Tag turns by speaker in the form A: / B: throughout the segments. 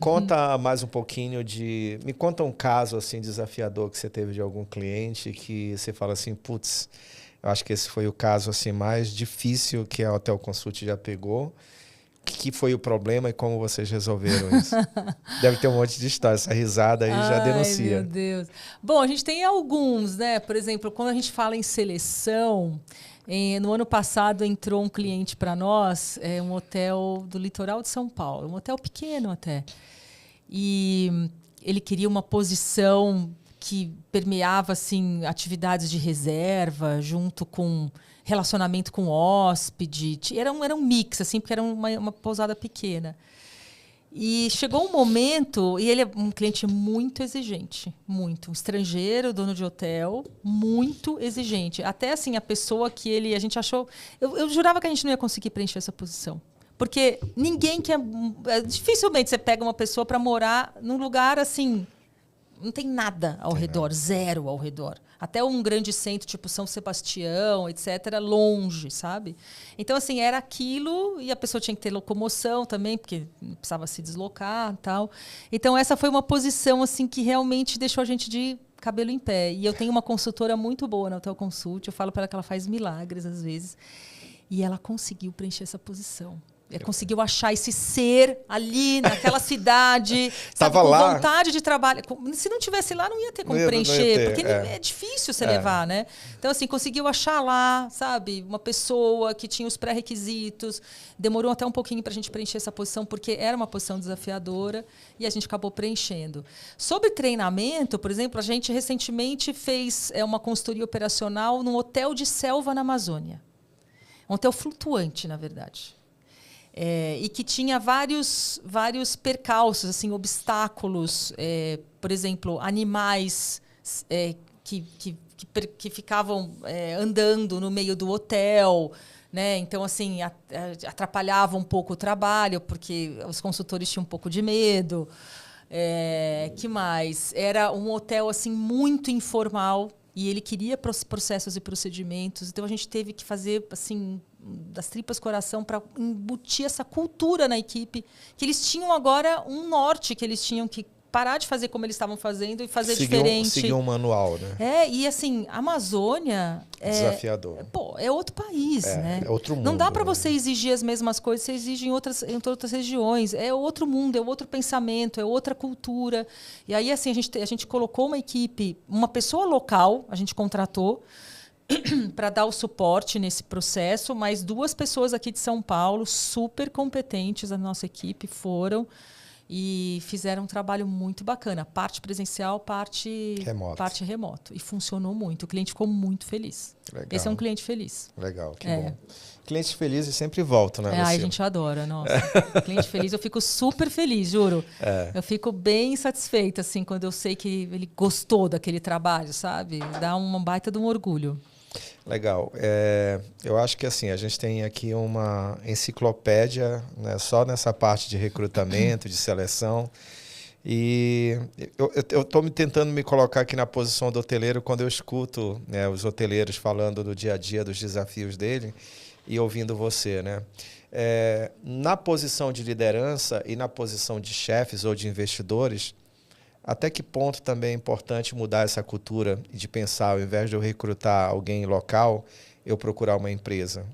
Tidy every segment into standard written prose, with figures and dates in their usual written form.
A: conta mais um pouquinho me conta um caso assim desafiador que você teve de algum cliente que você fala assim, putz, eu acho que esse foi o caso assim mais difícil que a Hotel Consult já pegou. O que foi o problema e como vocês resolveram isso? Deve ter um monte de história. Essa risada aí já
B: Ai, meu
A: denuncia.
B: Deus. Bom, a gente tem alguns, né? Por exemplo, quando a gente fala em seleção, no ano passado entrou um cliente para nós, um hotel do litoral de São Paulo, um hotel pequeno até. E ele queria uma posição que permeava assim, atividades de reserva, junto com relacionamento com hóspede. Era um mix, assim, porque era uma pousada pequena. E chegou um momento, e ele é um cliente muito exigente, muito. Um estrangeiro, dono de hotel, muito exigente. Até assim, a pessoa que a gente achou... Eu jurava que a gente não ia conseguir preencher essa posição. Porque ninguém quer... Dificilmente você pega uma pessoa para morar num lugar assim... Não tem nada ao redor, zero ao redor. Até um grande centro, tipo São Sebastião, etc., longe, sabe? Então, assim, era aquilo, e a pessoa tinha que ter locomoção também, porque precisava se deslocar e tal. Então, essa foi uma posição assim que realmente deixou a gente de cabelo em pé. E eu tenho uma consultora muito boa na Hotel Consult, eu falo para ela que ela faz milagres, às vezes, e ela conseguiu preencher essa posição. Conseguiu achar esse ser ali naquela cidade, sabe, com
A: lá.
B: vontade de trabalhar. Se não tivesse lá, não ia ter como preencher, porque é difícil você levar, né? Então, assim, conseguiu achar lá, sabe, uma pessoa que tinha os pré-requisitos. Demorou até um pouquinho para a gente preencher essa posição, porque era uma posição desafiadora e a gente acabou preenchendo. Sobre treinamento, por exemplo, a gente recentemente fez uma consultoria operacional num hotel de selva na Amazônia. Um hotel flutuante, na verdade. E que tinha vários percalços, assim, obstáculos, por exemplo, animais que ficavam andando no meio do hotel, né? Então, assim, atrapalhava um pouco o trabalho, porque os consultores tinham um pouco de medo. Que mais? Era um hotel assim, muito informal, e ele queria processos e procedimentos, então a gente teve que fazer assim, das tripas coração para embutir essa cultura na equipe, que eles tinham agora um norte que eles tinham que parar de fazer como eles estavam fazendo e fazer diferente.
A: Seguir um manual, né?
B: E assim, a Amazônia
A: desafiador.
B: É outro país, né?
A: É outro mundo.
B: Não dá para você exigir as mesmas coisas, você exige em outras regiões. É outro mundo, é outro pensamento, é outra cultura. E aí, assim, a gente colocou uma equipe, uma pessoa local, a gente contratou para dar o suporte nesse processo, mas 2 pessoas aqui de São Paulo, super competentes, a nossa equipe, foram e fizeram um trabalho muito bacana. Parte presencial, parte remoto. E funcionou muito. O cliente ficou muito feliz.
A: Legal.
B: Esse é um cliente feliz.
A: Legal, que bom. Clientes felizes sempre voltam, né?
B: A gente adora, nossa. Cliente feliz, eu fico super feliz, juro. Eu fico bem satisfeita, assim, quando eu sei que ele gostou daquele trabalho, sabe? Dá uma baita de um orgulho.
A: Legal. Eu acho que assim, a gente tem aqui uma enciclopédia, né, só nessa parte de recrutamento, de seleção. E eu estou tentando me colocar aqui na posição do hoteleiro quando eu escuto, né, os hoteleiros falando do dia a dia, dos desafios dele e ouvindo você, né? Na posição de liderança e na posição de chefes ou de investidores, até que ponto também é importante mudar essa cultura de pensar, ao invés de eu recrutar alguém local, eu procurar uma empresa?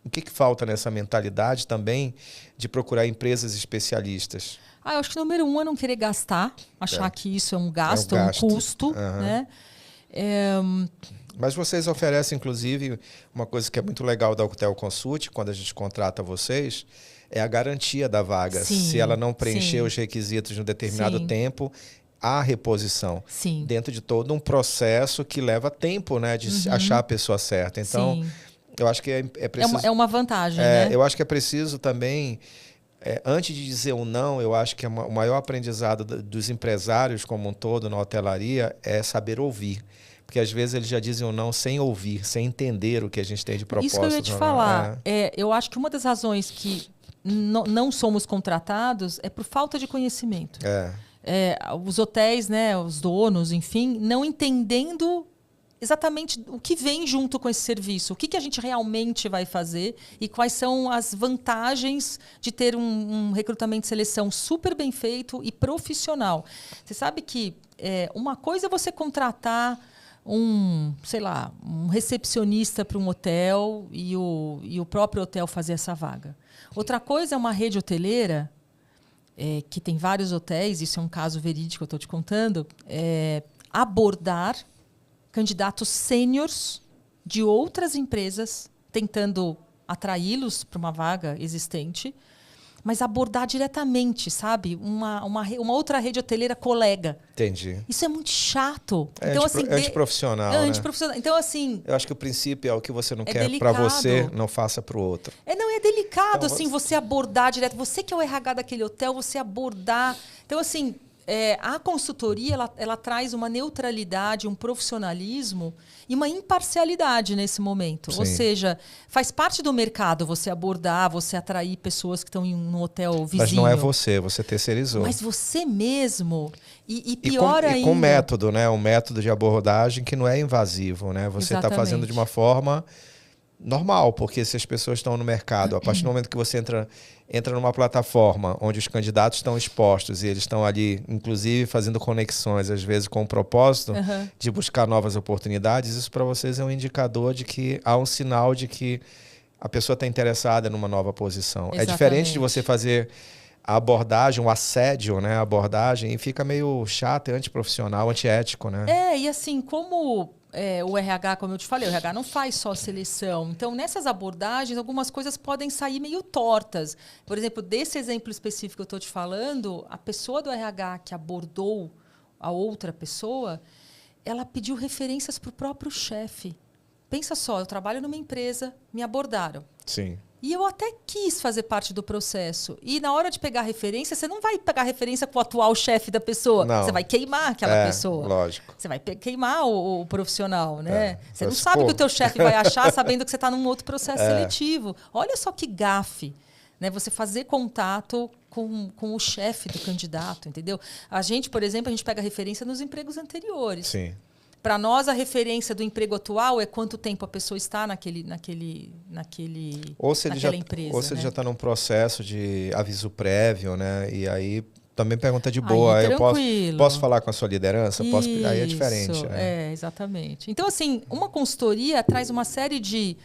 A: O que falta nessa mentalidade também de procurar empresas especialistas?
B: Eu acho que número 1 é não querer gastar, achar que isso é um gasto, é um custo, né?
A: Mas vocês oferecem, inclusive, uma coisa que é muito legal da Hotel Consult, quando a gente contrata vocês, é a garantia da vaga.
B: Sim,
A: se ela não preencher os requisitos em um determinado tempo, há reposição. Dentro de todo um processo que leva tempo, né, de achar a pessoa certa. Então, eu acho que é preciso...
B: É uma vantagem, né?
A: Eu acho que é preciso também... antes de dizer um não, eu acho que o maior aprendizado dos empresários como um todo na hotelaria é saber ouvir. Porque às vezes eles já dizem um não sem ouvir, sem entender o que a gente tem de propósito.
B: Isso que eu ia te falar. Eu acho que uma das razões que não somos contratados é por falta de conhecimento. Os hotéis, né, os donos, enfim, não entendendo exatamente o que vem junto com esse serviço, o que a gente realmente vai fazer e quais são as vantagens de ter um recrutamento e seleção super bem feito e profissional. Você sabe que uma coisa é você contratar um recepcionista para um hotel e o próprio hotel fazer essa vaga. Outra coisa é uma rede hoteleira, que tem vários hotéis, isso é um caso verídico que eu estou te contando, abordar candidatos sêniors de outras empresas, tentando atraí-los para uma vaga existente, mas abordar diretamente, sabe? Uma outra rede hoteleira colega.
A: Entendi.
B: Isso é muito chato.
A: Então, assim, antiprofissional, né?
B: Antiprofissional. Então, assim...
A: Eu acho que o princípio é o que você não quer para você, não faça para o outro.
B: Não, é delicado, então, assim, você abordar direto. Você que é o RH daquele hotel, você abordar... Então, assim... a consultoria ela traz uma neutralidade, um profissionalismo e uma imparcialidade nesse momento. Sim. Ou seja, faz parte do mercado você abordar, você atrair pessoas que estão em um hotel vizinho.
A: Mas não é você terceirizou.
B: Mas você mesmo. E pior ainda...
A: E com método, né? Um método de abordagem que não é invasivo, né? Você está fazendo de uma forma normal, porque se as pessoas estão no mercado, a partir do momento que você entra numa plataforma onde os candidatos estão expostos e eles estão ali, inclusive, fazendo conexões, às vezes com o propósito de buscar novas oportunidades, isso para vocês é um indicador de que há um sinal de que a pessoa está interessada numa nova posição. Exatamente. É diferente de você fazer a abordagem, o assédio, né? A abordagem, e fica meio chato, antiprofissional, antiético, né?
B: E assim, como... o RH, como eu te falei, o RH não faz só seleção. Então, nessas abordagens, algumas coisas podem sair meio tortas. Por exemplo, desse exemplo específico que eu estou te falando, a pessoa do RH que abordou a outra pessoa, ela pediu referências para o próprio chefe. Pensa só, eu trabalho numa empresa, me abordaram.
A: Sim.
B: E eu até quis fazer parte do processo. E na hora de pegar referência, você não vai pegar referência com o atual chefe da pessoa.
A: Não.
B: Você vai queimar aquela pessoa.
A: Lógico.
B: Você vai queimar o profissional, né? Você não sabe o que o teu chefe vai achar sabendo que você está num outro processo seletivo. Olha só que gafe, né? Você fazer contato com o chefe do candidato, entendeu? A gente, por exemplo, a gente pega referência nos empregos anteriores.
A: Sim.
B: Para nós, a referência do emprego atual é quanto tempo a pessoa está naquela empresa.
A: Ou se ele já está num processo de aviso prévio, né? E aí também pergunta de boa.
B: Aí,
A: eu posso falar com a sua liderança? Aí é diferente. Né?
B: Exatamente. Então, assim, uma consultoria traz uma série de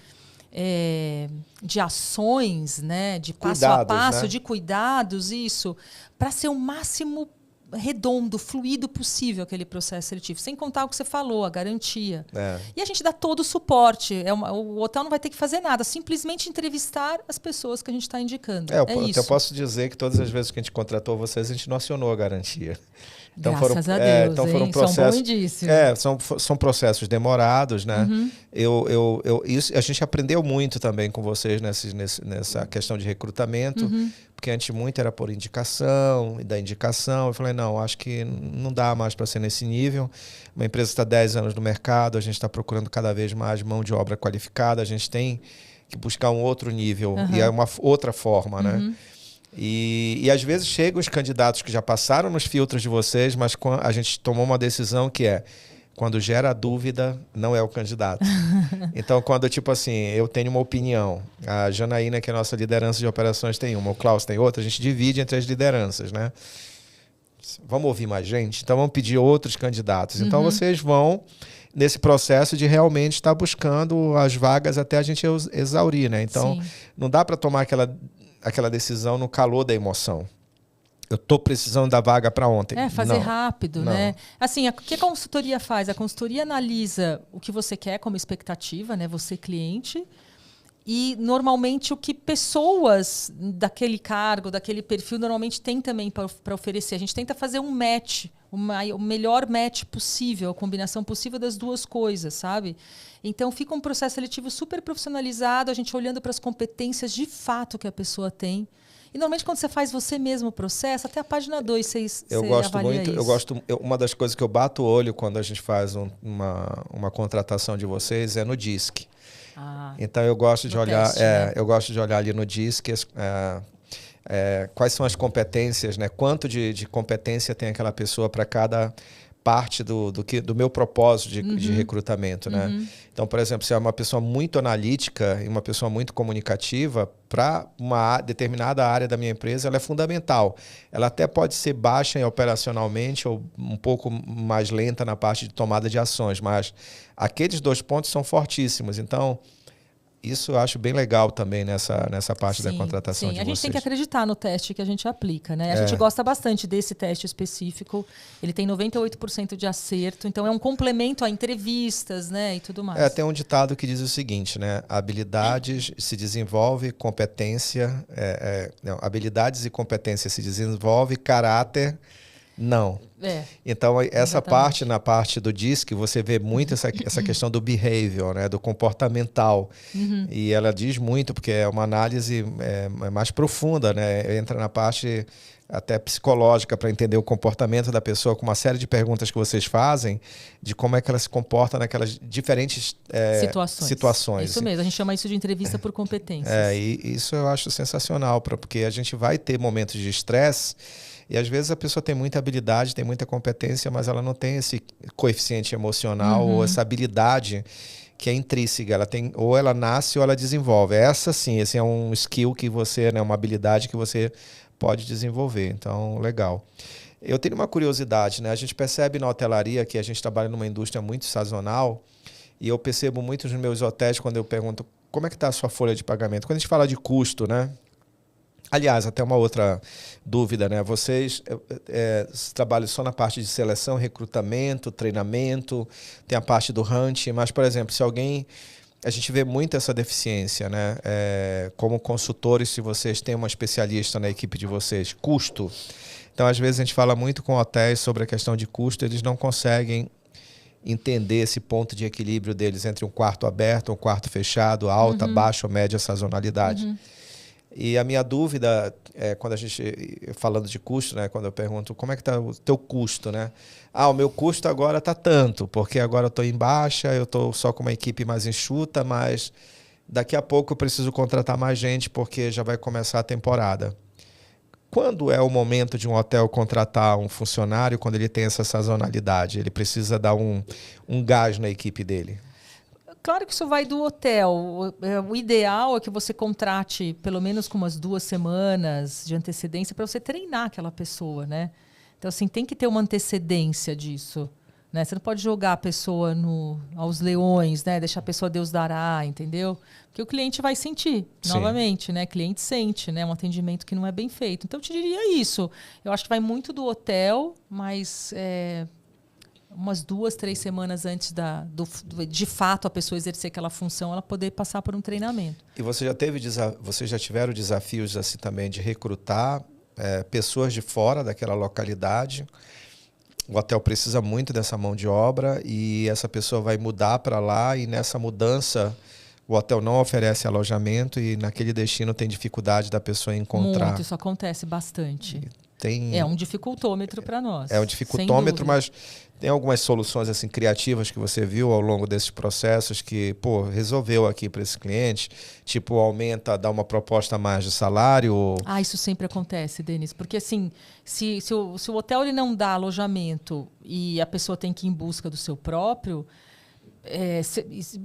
B: ações, né? De passo a passo, né? De cuidados, isso, para ser o máximo redondo, fluido possível aquele processo seletivo. Sem contar o que você falou, a garantia. E a gente dá todo o suporte. O hotel não vai ter que fazer nada, simplesmente entrevistar as pessoas que a gente está indicando. Isso.
A: Eu posso dizer que todas as vezes que a gente contratou vocês, a gente não acionou a garantia.
B: Então, graças a Deus,
A: então foram processos, são processos demorados, né? Isso, a gente aprendeu muito também com vocês nessa questão de recrutamento, porque antes muito era por indicação, e da indicação eu falei, não, acho que não dá mais para ser nesse nível. Uma empresa está 10 anos no mercado, a gente está procurando cada vez mais mão de obra qualificada, a gente tem que buscar um outro nível, e é uma outra forma, né? E às vezes chegam os candidatos que já passaram nos filtros de vocês, mas a gente tomou uma decisão que quando gera dúvida, não é o candidato. Então, quando, tipo assim, eu tenho uma opinião, a Janaína, que é a nossa liderança de operações, tem uma, o Klaus tem outra, a gente divide entre as lideranças, né? Vamos ouvir mais gente? Então, vamos pedir outros candidatos. Então, vocês vão nesse processo de realmente estar buscando as vagas até a gente exaurir, né? Então, não dá para tomar aquela decisão no calor da emoção. Eu estou precisando da vaga para ontem.
B: Fazer rápido, né? Assim, o que a consultoria faz? A consultoria analisa o que você quer como expectativa, né? Você, cliente, e normalmente o que pessoas daquele cargo, daquele perfil, normalmente têm também para oferecer. A gente tenta fazer um match, o melhor match possível, a combinação possível das duas coisas, sabe? Então, fica um processo seletivo super profissionalizado, a gente olhando para as competências de fato que a pessoa tem. E, normalmente, quando você faz você mesmo o processo, até a página 2 você avalia isso.
A: Uma das coisas que eu bato o olho quando a gente faz uma contratação de vocês é no DISC. Então, eu gosto de olhar, teste, né? Eu gosto de olhar ali no DISC quais são as competências, né? Quanto de competência tem aquela pessoa para cada parte do meu propósito de recrutamento, né? Então, por exemplo, se é uma pessoa muito analítica e uma pessoa muito comunicativa, para uma determinada área da minha empresa, ela é fundamental. Ela até pode ser baixa operacionalmente ou um pouco mais lenta na parte de tomada de ações, mas aqueles 2 pontos são fortíssimos. Então, isso eu acho bem legal também nessa parte da contratação de vocês.
B: A gente tem que acreditar no teste que a gente aplica, né? A gente gosta bastante desse teste específico. Ele tem 98% de acerto, então é um complemento a entrevistas, né? E tudo mais.
A: Tem um ditado que diz o seguinte, né? Habilidades se desenvolve, competência... habilidades e competência se desenvolve, caráter... Não. Então, essa parte, na parte do DISC, você vê muito essa questão do behavior, né? Do comportamental. E ela diz muito, porque é uma análise mais profunda, né? Entra na parte até psicológica para entender o comportamento da pessoa, com uma série de perguntas que vocês fazem, de como é que ela se comporta naquelas diferentes situações.
B: Isso mesmo, a gente chama isso de entrevista por competências.
A: E isso eu acho sensacional, porque a gente vai ter momentos de estresse. E às vezes a pessoa tem muita habilidade, tem muita competência, mas ela não tem esse coeficiente emocional ou essa habilidade que é intrínseca. Ela tem, ou ela nasce ou ela desenvolve. Essa sim, esse é um skill que você, né, uma habilidade que você pode desenvolver. Então, legal. Eu tenho uma curiosidade, né? A gente percebe na hotelaria que a gente trabalha numa indústria muito sazonal e eu percebo muito nos meus hotéis quando eu pergunto como é que está a sua folha de pagamento. Quando a gente fala de custo, né? Aliás, até uma outra dúvida, né? Vocês trabalham só na parte de seleção, recrutamento, treinamento, tem a parte do hunting, mas, por exemplo, se alguém... A gente vê muito essa deficiência, né? Como consultores, se vocês têm uma especialista na equipe de vocês, custo. Então, às vezes, a gente fala muito com hotéis sobre a questão de custo, eles não conseguem entender esse ponto de equilíbrio deles entre um quarto aberto, um quarto fechado, alta, baixa ou média sazonalidade. E a minha dúvida é quando a gente, falando de custo, né, quando eu pergunto como é que está o teu custo, né? O meu custo agora está tanto, porque agora eu estou em baixa, eu estou só com uma equipe mais enxuta, mas daqui a pouco eu preciso contratar mais gente porque já vai começar a temporada. Quando é o momento de um hotel contratar um funcionário quando ele tem essa sazonalidade? Ele precisa dar um gás na equipe dele?
B: Claro que isso vai do hotel. O ideal é que você contrate pelo menos com umas 2 semanas de antecedência para você treinar aquela pessoa, né? Então, assim, tem que ter uma antecedência disso, né? Você não pode jogar a pessoa aos leões, né? Deixar a pessoa Deus dará, entendeu? Porque o cliente vai sentir, novamente, né? O cliente sente, né? Um atendimento que não é bem feito. Então, eu te diria isso. Eu acho que vai muito do hotel, mas... umas 2, 3 semanas antes de fato a pessoa exercer aquela função, ela poder passar por um treinamento.
A: E vocês já tiveram desafios assim também de recrutar pessoas de fora daquela localidade? O hotel precisa muito dessa mão de obra e essa pessoa vai mudar para lá e nessa mudança o hotel não oferece alojamento e naquele destino tem dificuldade da pessoa encontrar.
B: Muito, isso acontece bastante. É um dificultômetro para nós.
A: É um dificultômetro, mas tem algumas soluções assim criativas que você viu ao longo desses processos que, resolveu aqui para esse cliente? Tipo, dá uma proposta a mais de salário?
B: Isso sempre acontece, Denis. Porque assim, se o hotel ele não dá alojamento e a pessoa tem que ir em busca do seu próprio...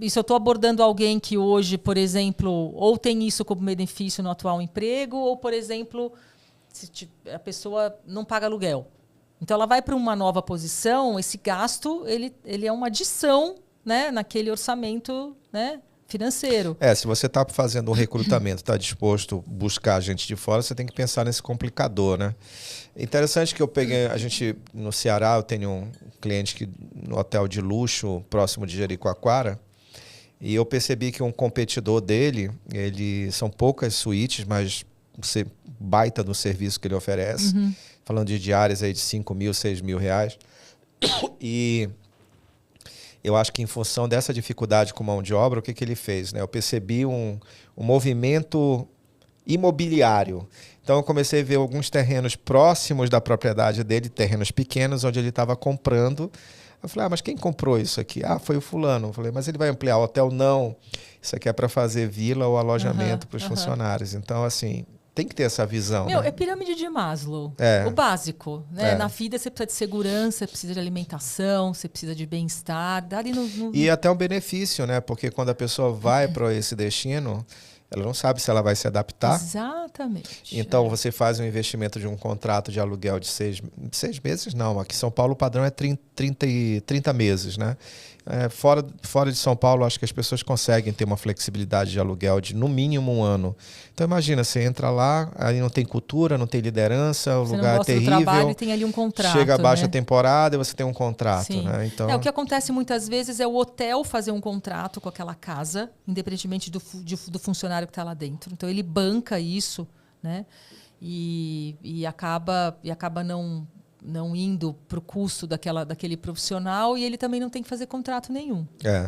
B: isso eu estou abordando alguém que hoje, por exemplo, ou tem isso como benefício no atual emprego, ou, por exemplo... a pessoa não paga aluguel. Então, ela vai para uma nova posição, esse gasto ele é uma adição, né, naquele orçamento, né, financeiro.
A: Se você está fazendo um recrutamento, está disposto a buscar gente de fora, você tem que pensar nesse complicador, né? Interessante que eu peguei, no Ceará, eu tenho um cliente no hotel de luxo, próximo de Jericoacoara, e eu percebi que um competidor dele, são poucas suítes, mas você baita no serviço que ele oferece, falando de diárias aí de 5 mil, 6 mil reais. E eu acho que em função dessa dificuldade com mão de obra, o que ele fez? Né? Eu percebi um movimento imobiliário. Então eu comecei a ver alguns terrenos próximos da propriedade dele, terrenos pequenos, onde ele estava comprando. Eu falei, mas quem comprou isso aqui? Foi o fulano. Eu falei, mas ele vai ampliar o hotel? Não. Isso aqui é para fazer vila ou alojamento para os funcionários. Então, assim... tem que ter essa visão.
B: Meu,
A: né?
B: é pirâmide de Maslow.
A: É.
B: O básico. Né?
A: É.
B: Na vida você precisa de segurança, você precisa de alimentação, você precisa de bem-estar. Dali
A: E até um benefício, né? Porque quando a pessoa vai para esse destino, ela não sabe se ela vai se adaptar.
B: Exatamente.
A: Então, você faz um investimento de um contrato de aluguel de 6 meses, não. Aqui em São Paulo o padrão é 30 meses, né? Fora de São Paulo, acho que as pessoas conseguem ter uma flexibilidade de aluguel de no mínimo 1 ano. Então, imagina, você entra lá, aí não tem cultura, não tem liderança, o
B: Você
A: lugar
B: não gosta
A: é
B: do
A: terrível.
B: trabalho e tem ali um contrato.
A: Chega a baixa
B: né?
A: temporada e você tem um contrato,
B: Sim.
A: né? Então,
B: O que acontece muitas vezes é o hotel fazer um contrato com aquela casa, independentemente do funcionário que está lá dentro. Então ele banca isso, né? E acaba não indo para o custo daquele profissional, e ele também não tem que fazer contrato nenhum.